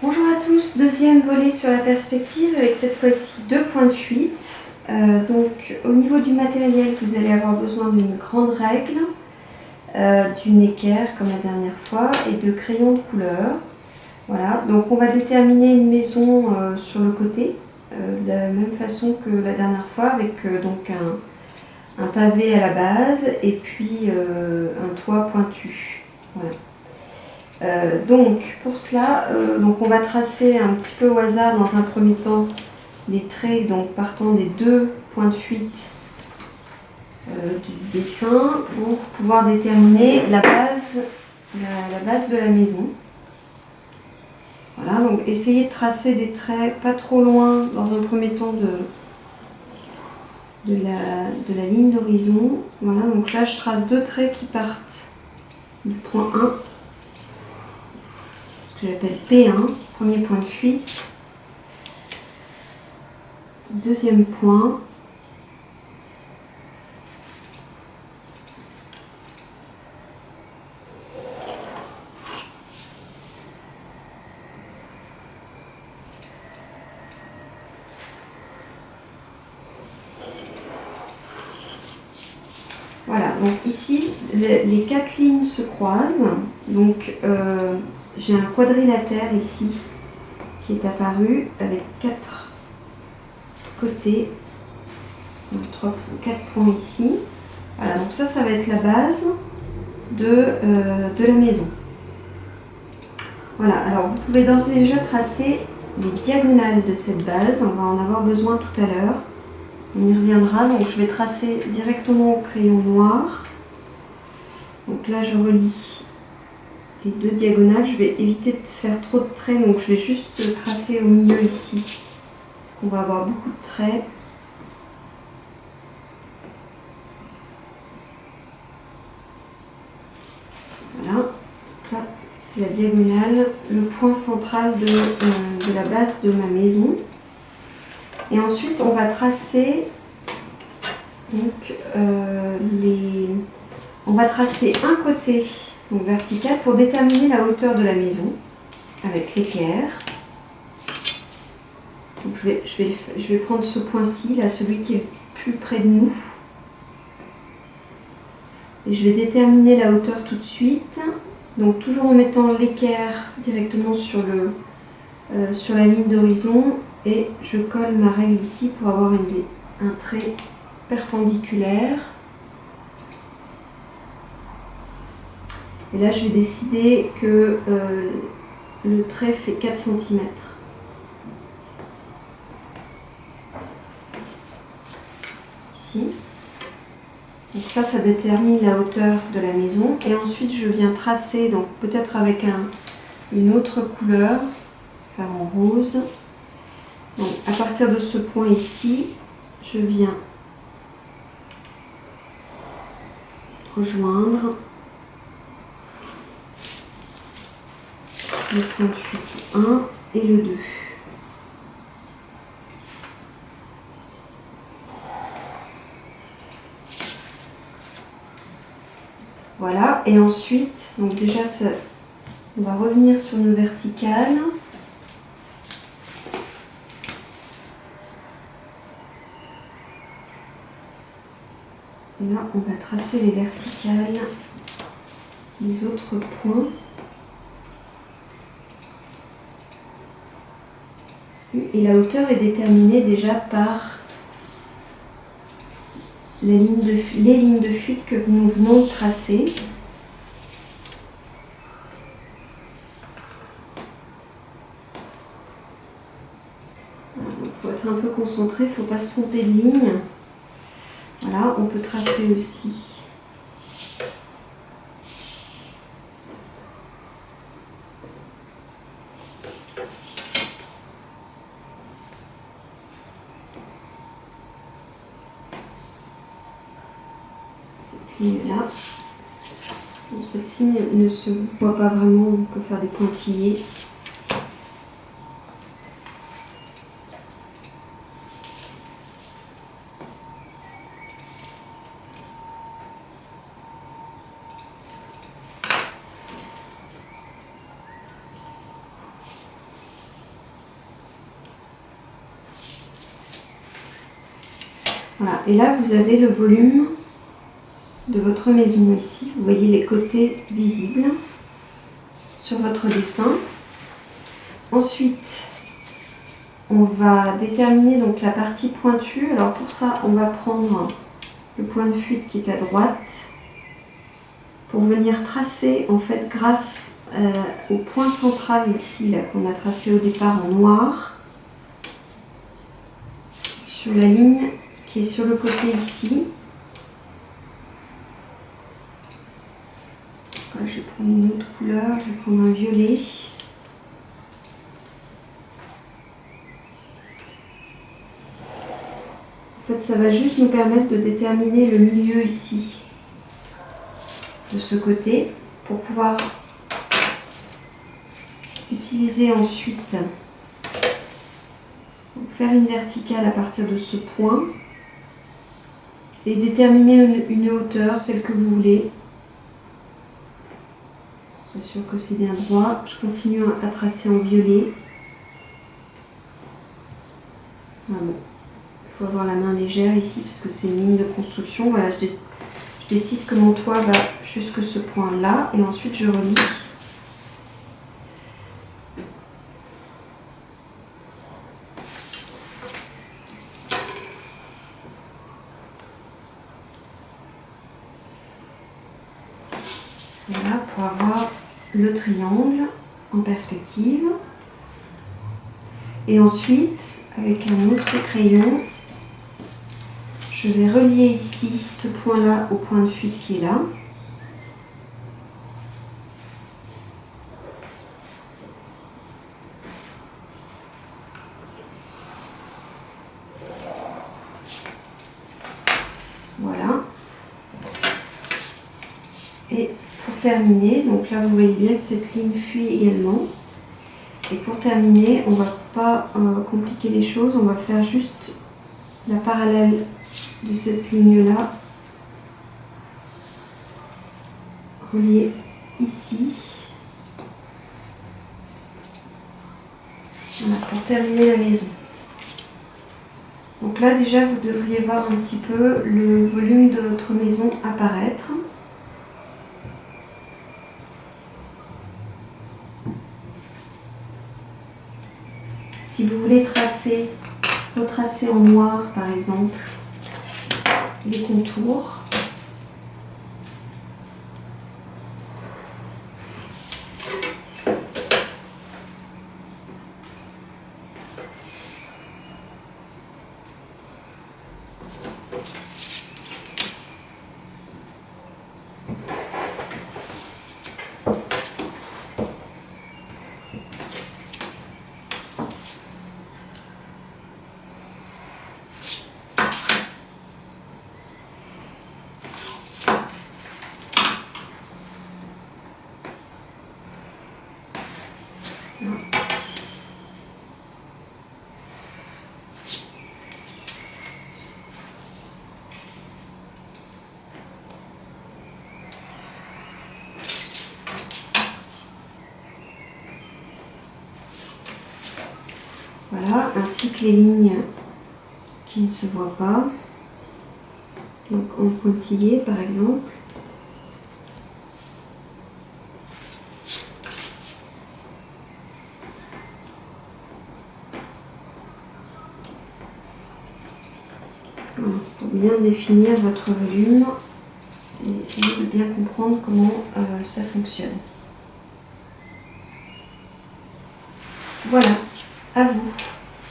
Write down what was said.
Bonjour à tous, deuxième volet sur la perspective avec cette fois-ci 2 points de fuite. Donc au niveau du matériel, vous allez avoir besoin d'une grande règle, d'une équerre comme la dernière fois et de crayons de couleur. Voilà, donc on va déterminer une maison sur le côté, de la même façon que la dernière fois avec donc un pavé à la base et puis un toit pointu. Voilà. Donc pour cela, donc on va tracer un petit peu au hasard dans un premier temps les traits donc partant des 2 points de fuite du dessin pour pouvoir déterminer la base de la maison. Voilà, donc essayez de tracer des traits pas trop loin dans un premier temps de la ligne d'horizon. Voilà, donc là je trace 2 traits qui partent du point 1, ce que j'appelle P1, premier point de fuite. Deuxième point. Voilà, donc ici, les 4 lignes se croisent. Donc j'ai un quadrilatère ici qui est apparu avec 4 côtés, donc 4 points ici. Voilà, donc ça va être la base de la maison. Voilà, alors vous pouvez d'ores et déjà tracer les diagonales de cette base. On va en avoir besoin tout à l'heure. On y reviendra, donc je vais tracer directement au crayon noir. Donc là je relie les 2 diagonales, je vais éviter de faire trop de traits, donc je vais juste tracer au milieu ici, parce qu'on va avoir beaucoup de traits. Voilà, donc là c'est la diagonale, le point central de la base de ma maison. Et ensuite on va tracer donc, on va tracer un côté donc vertical pour déterminer la hauteur de la maison avec l'équerre. Donc je vais prendre ce point-ci, là, celui qui est le plus près de nous. Et je vais déterminer la hauteur tout de suite. Donc toujours en mettant l'équerre directement sur la ligne d'horizon. Et je colle ma règle ici pour avoir un trait perpendiculaire. Et là, je vais décider que le trait fait 4 cm. Ici. Donc ça détermine la hauteur de la maison. Et ensuite, je viens tracer, donc peut-être avec une autre couleur, faire en rose. Donc à partir de ce point ici, je viens rejoindre le 38.1 et le 2. Voilà, et ensuite, donc déjà, on va revenir sur nos verticales. Et là, on va tracer les verticales des autres points. Et la hauteur est déterminée déjà par les lignes de fuite que nous venons de tracer. Il faut être un peu concentré, il ne faut pas se tromper de ligne. Voilà, on peut tracer aussi. Cette ligne-là. Bon, celle-ci ne se voit pas vraiment, on peut faire des pointillés. Voilà, et là vous avez le volume de votre maison ici. Vous voyez les côtés visibles sur votre dessin. Ensuite, on va déterminer donc la partie pointue. Alors pour ça, on va prendre le point de fuite qui est à droite pour venir tracer en fait grâce au point central ici là qu'on a tracé au départ en noir sur la ligne qui est sur le côté ici. Je vais prendre une autre couleur, je vais prendre un violet. En fait, ça va juste nous permettre de déterminer le milieu ici, de ce côté, pour pouvoir utiliser ensuite, faire une verticale à partir de ce point et déterminer une hauteur, celle que vous voulez. C'est sûr que c'est bien droit. Je continue à tracer en violet. Ah bon. Il faut avoir la main légère ici parce que c'est une ligne de construction. Voilà, je décide que mon toit va jusque ce point-là et ensuite je relie. Voilà, pour avoir le triangle en perspective. Et ensuite, avec un autre crayon, je vais relier ici ce point-là au point de fuite qui est là. Voilà. Et pour terminer, donc là vous voyez bien que cette ligne fuit également. Et pour terminer, on ne va pas compliquer les choses, on va faire juste la parallèle de cette ligne-là, reliée ici. Voilà, pour terminer la maison. Donc là déjà vous devriez voir un petit peu le volume de votre maison apparaître. Si vous voulez retracer en noir par exemple les contours, voilà, ainsi que les lignes qui ne se voient pas, donc en pointillé par exemple. Voilà, pour bien définir votre volume et essayer de bien comprendre comment ça fonctionne. Voilà, à vous.